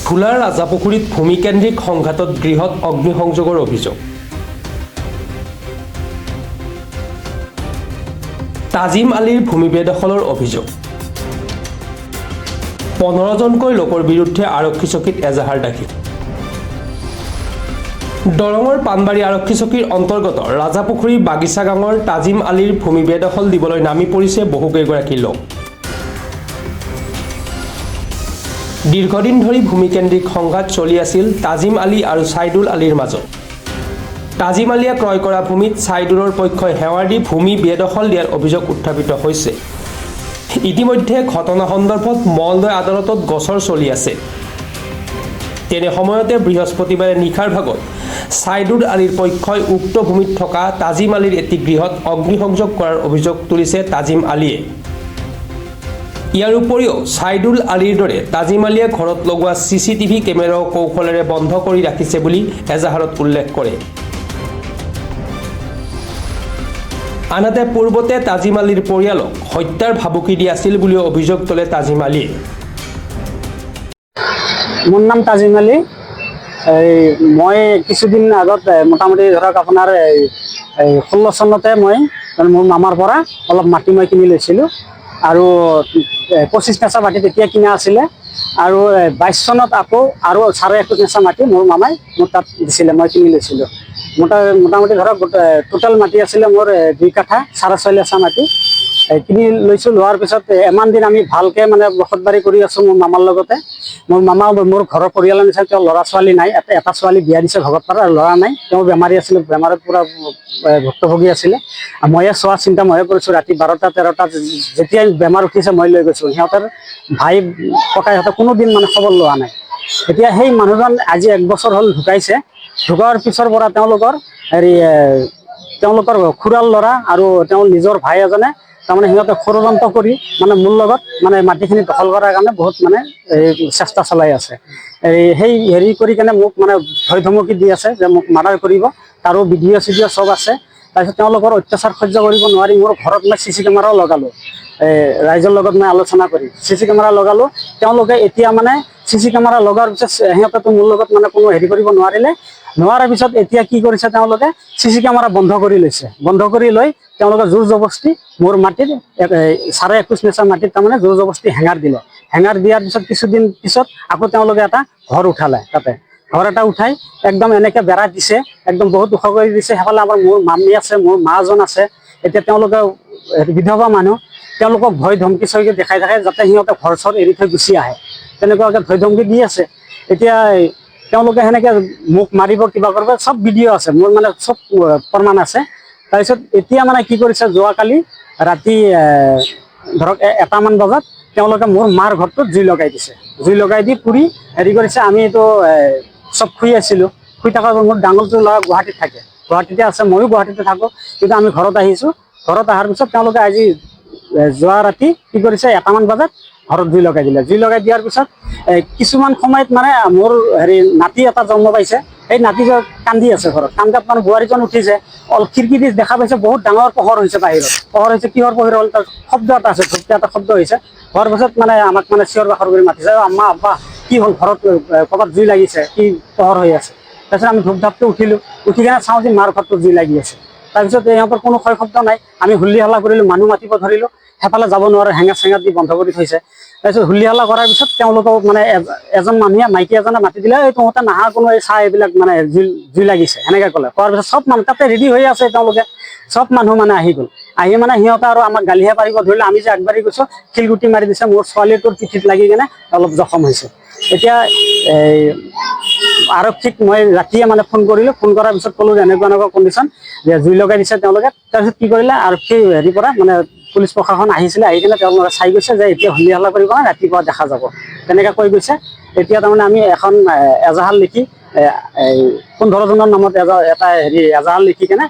ভোলাৰ ৰাজাপুখুৰীত ভূমিকেন্দ্ৰিক সংঘাতত গৃহত অগ্নিসংযোগৰ অভিযোগ। তাজিম আলীৰ ভূমি বেদখলৰ অভিযোগ। 15জনকৈ লোকৰ বিৰুদ্ধে আৰক্ষী চকীত এজাহাৰ দাখিল। দৰঙৰ পানবাৰী আৰক্ষী চকীৰ অন্তৰ্গত ৰাজাপুখুৰী বাগিচা গাঁৱৰ তাজিম আলীৰ ভূমি বেদখল দিবলৈ নামি পৰিছে বহুকেইগৰাকী লোক। দীৰ্ঘদিন ধৰি ভূমিকেন্দ্ৰিক সংঘাত চলি আছিল তাজিম আলী আৰু ছাইদুল আলীৰ মাজত। তাজিম আলীয়ে ক্ৰয় কৰা ভূমিত ছাইদুলৰ পক্ষই সেৱাৰ দি ভূমি বেদখল দিয়াৰ অভিযোগ উত্থাপিত হৈছে। ইতিমধ্যে ঘটনা সন্দৰ্ভত মঙলদৈ আদালতত গোচৰ চলি আছে। তেনে সময়তে বৃহস্পতিবাৰে নিশাৰ ভাগত ছাইদুল আলীৰ পক্ষই উক্ত ভূমিত থকা তাজিম আলীৰ এটি গৃহত অগ্নিসংযোগ কৰাৰ অভিযোগ তুলিছে তাজিম আলীয়ে। ইয়াৰ উপৰিও ছাইদুল আলীৰ দৰে তাজিম আলীয়ে ঘৰত লগোৱা CCTV কেমেৰাও কৌশলেৰে বন্ধ কৰি ৰাখিছে বুলি এজাহাৰত উল্লেখ কৰে। আনহাতে পূৰ্বতে তাজিম আলীৰ পৰিয়ালক হত্যাৰ ভাবুকি দি আছিল বুলিও অভিযোগ তোলে তাজিম আলীয়ে। মোৰ নাম তাজিম আলী। মই কিছুদিন আগত মোটামুটি ধৰক আপোনাৰ 16 চনতে মই মোৰ মামাৰ পৰা অলপ মাটি মই কিনি লৈছিলোঁ আৰু 25 নেচা মাটি তেতিয়া কিনা আছিলে আৰু 22 চনত আকৌ আৰু 21.5 নেচা মাটি মোৰ মামাই মোৰ তাত দিছিলে, মই কিনি লৈছিলোঁ। মোটামুটি ধৰক টোটেল মাটি আছিলে মোৰ 2 কাঠা 6.5 নেচা মাটি কিনি লৈছোঁ। লোৱাৰ পিছত এমান দিন আমি ভালকৈ মানে বসতবাৰী কৰি আছোঁ মোৰ মামাৰ লগতে। মোৰ মামা মোৰ ঘৰৰ পৰিয়ালৰ নিচিনা তেওঁ ল'ৰা ছোৱালী নাই, এটা ছোৱালী বিয়া দিছে ভগতপাৰা, ল'ৰা নাই। তেওঁ বেমাৰী আছিলে, বেমাৰত পূৰা ভুক্তভোগী আছিলে। ময়ে চোৱা চিন্তা ময়ে কৰিছোঁ। ৰাতি 12টা 13টা যেতিয়াই বেমাৰ উঠিছে মই লৈ গৈছোঁ। সিহঁতৰ ভাই ককাইহঁতে কোনোদিন মানে খবৰ লোৱা নাই। এতিয়া সেই মানুহজন আজি 1 বছৰ হ'ল ঢুকাইছে। ঢুকোৱাৰ পিছৰ পৰা তেওঁলোকৰ খুৰাৰ ল'ৰা আৰু তেওঁৰ নিজৰ ভাই এজনে তাৰমানে সিহঁতে ষড়যন্ত্ৰ কৰি মানে মোৰ লগত মানে মাটিখিনি দখল কৰাৰ কাৰণে বহুত মানে চেষ্টা চলাই আছে। সেই হেৰি কৰি কেনে মোক মানে ভয় ধমকি দি আছে যে মোক মাৰ্ডাৰ কৰিব। তাৰো ভিডিঅ' চিডিঅ' চব আছে। তাৰপিছত তেওঁলোকৰ অত্যাচাৰ সহ্য কৰিব নোৱাৰি মোৰ ঘৰত মই CC কেমেৰাও লগালোঁ। ৰাইজৰ লগত মই আলোচনা কৰি CC কেমেৰা লগালোঁ। তেওঁলোকে এতিয়া মানে CC কেমেৰা লগোৱাৰ পিছত সিহঁতেতো মোৰ লগত মানে কোনো হেৰি কৰিব নোৱাৰাৰ পিছত এতিয়া কি কৰিছে, তেওঁলোকে CC কেমেৰা বন্ধ কৰি লৈছে। বন্ধ কৰি লৈ তেওঁলোকে জোৰ জবস্তি মোৰ মাটিত 21.5 নেচা মাটিত তাৰমানে জোৰ জবস্তি হেঙাৰ দিলে। হেঙাৰ দিয়াৰ পিছত কিছুদিন পিছত আকৌ তেওঁলোকে এটা ঘৰ উঠালে। তাতে ঘৰ এটা উঠাই একদম এনেকৈ বেৰা দিছে, একদম বহুত ওখ কৰি দিছে। সেইফালে আমাৰ মোৰ মামী আছে, মোৰ মাজন আছে। এতিয়া তেওঁলোকে বিধৱা মানুহ, তেওঁলোকক ভয় ধমকি চমকি দেখাই থাকে যাতে সিহঁতে ঘৰ চৰ এৰি থৈ গুচি আহে, তেনেকুৱাকৈ ভয় ধমকি দি আছে। এতিয়া তেওঁলোকে সেনেকৈ মোক মাৰিব কিবা কৰিব, চব ভিডিঅ' আছে মোৰ, মানে চব প্ৰমাণ আছে। তাৰপিছত এতিয়া মানে কি কৰিছে, যোৱাকালি ৰাতি ধৰক 1টামান বজাত তেওঁলোকে মোৰ মাৰ ঘৰটোত জুই লগাই দিছে। জুই লগাই দি পুৰি হেৰি কৰিছে। আমিতো চব শুই আছিলোঁ। শুই থকাৰ মোৰ ডাঙৰটো ল'ৰা গুৱাহাটীত থাকে, গুৱাহাটীতে আছে, ময়ো গুৱাহাটীতে থাকোঁ। কিন্তু আমি ঘৰত আহিছোঁ। ঘৰত অহাৰ পিছত তেওঁলোকে আজি যোৱা ৰাতি কি কৰিছে, 1টামান বজাত ঘৰত জুই লগাই দিলে। জুই লগাই দিয়াৰ পিছত কিছুমান সময়ত মানে মোৰ নাতি এটা জন্ম পাইছে। সেই নাতিজন কান্দি আছে ঘৰত। কান্দাত মানে বোৱাৰীজন উঠিছে, খিৰিকী দি দেখা পাইছে বহুত ডাঙৰ পোহৰ হৈছে বাহিৰত। পোহৰ হৈছে, কিহৰ পোহৰ হ'ল, তাৰ শব্দ এটা আছে, ধুপকে এটা শব্দ হৈছে। হোৱাৰ পিছত মানে আমাক মানে চিঞৰ বাখৰ কৰি মাতিছে, আম্মা আব্বা কি হ'ল, ঘৰত ক'ৰবাত জুই লাগিছে, কি পোহৰ হৈ আছে। তাৰপিছত আমি ধূপ ধাপটো উঠিলোঁ। উঠি কিনে চাওঁ যে মাৰ ঘৰটোত জুই লাগি আছে। তাৰপিছত সিহঁতৰ কোনো ক্ষয় শব্দ নাই। আমি হুল্লি হাল্লা কৰিলোঁ, মানুহ মাতিব ধৰিলোঁ। সেইফালে যাব নোৱাৰে, হেঙাৰ চেঙাৰ দি বন্ধ কৰি থৈছে। তাৰপিছত হুল্লি হাল্লা কৰাৰ পিছত তেওঁলোকক মানে এজন মানুহে, মাইকী এজনে মাতি দিলে, এই তহঁতে নাহা কোনো, এই চাহ এইবিলাক মানে জুই লাগিছে সেনেকৈ ক'লে। কোৱাৰ পিছত চব মানুহ তাতে ৰেডি হৈ আছে, তেওঁলোকে চব মানুহ মানে আহি গ'ল। আহি মানে সিহঁতে আৰু আমাক গালিহে পাৰিব ধৰিলে। আমি যে আগবাঢ়ি গৈছোঁ, শিলগুটি মাৰি দিছে। মোৰ ছোৱালীটোৰ পিঠিত লাগি কিনে অলপ জখম হৈছে। এতিয়া আৰক্ষীক মই ৰাতিয়ে মানে ফোন কৰিলোঁ। ফোন কৰাৰ পিছত ক'লোঁ যে এনেকুৱা কণ্ডিশ্যন, যে জুই লগাই দিছে তেওঁলোকে। তাৰপিছত কি কৰিলে, আৰক্ষী হেৰিৰ পৰা মানে পুলিচ প্ৰশাসন আহিছিলে। আহি কিনে তেওঁলোকে চাই গৈছে যে এতিয়া হুল্লি হাল্লা কৰিব না, ৰাতিপুৱা দেখা যাব, তেনেকৈ কৈ গৈছে। এতিয়া তাৰমানে আমি এখন এজাহাৰ লিখি 15জনৰ নামত এটা এজাহাৰ লিখি কেনে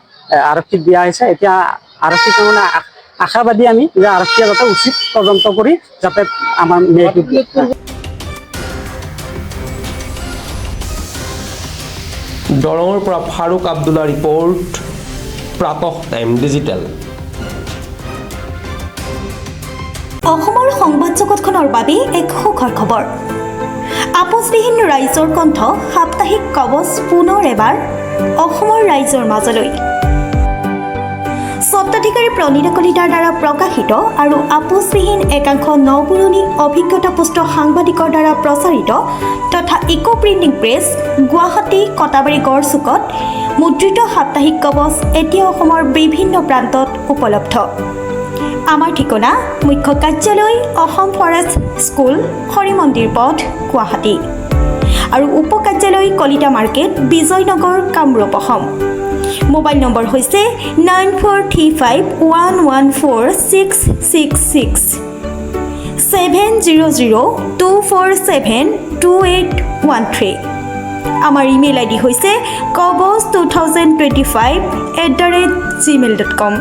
আৰক্ষীক দিয়া হৈছে। এতিয়া আৰক্ষীক তাৰমানে আশাবাদী আমি যে আৰক্ষীয়ে যাতে উচিত তদন্ত কৰি যাতে আমাৰ ন্যায়টো দিয়ে। দৰঙৰ পৰা Farooq Abdullah report, Pratah time digital. অসমৰ সংবাদ জগতখনৰ বাবে এক সুখৰ খবৰ। আপোচবিহীন ৰাইজৰ কণ্ঠ সাপ্তাহিক কবচ পুনৰ এবাৰ অসমৰ ৰাইজৰ মাজলৈ। স্বত্বাধিকাৰী প্ৰণীতা কলিতাৰ দ্বাৰা প্ৰকাশিত আৰু আপোচবিহীন একাংশ নপুৰণি অভিজ্ঞতাপুষ্ট সাংবাদিকৰ দ্বাৰা প্ৰচাৰিত তথা eco printing press Guwahati Katabari গড়চুকত মুদ্ৰিত সাপ্তাহিক কবচ এতিয়া অসমৰ বিভিন্ন প্ৰান্তত উপলব্ধ। আমাৰ ঠিকনা মুখ্য কাৰ্যালয় অসম ফৰেষ্ট স্কুল হৰিমন্দিৰ পথ গুৱাহাটী আৰু উপ কাৰ্যালয় Kalita market Bijoynagar Kamrup Assam. Mobile number হৈছে 9435114666 70024728813। আমাৰ ইমেইল আইডি হৈছে kobos2025@gmail.com।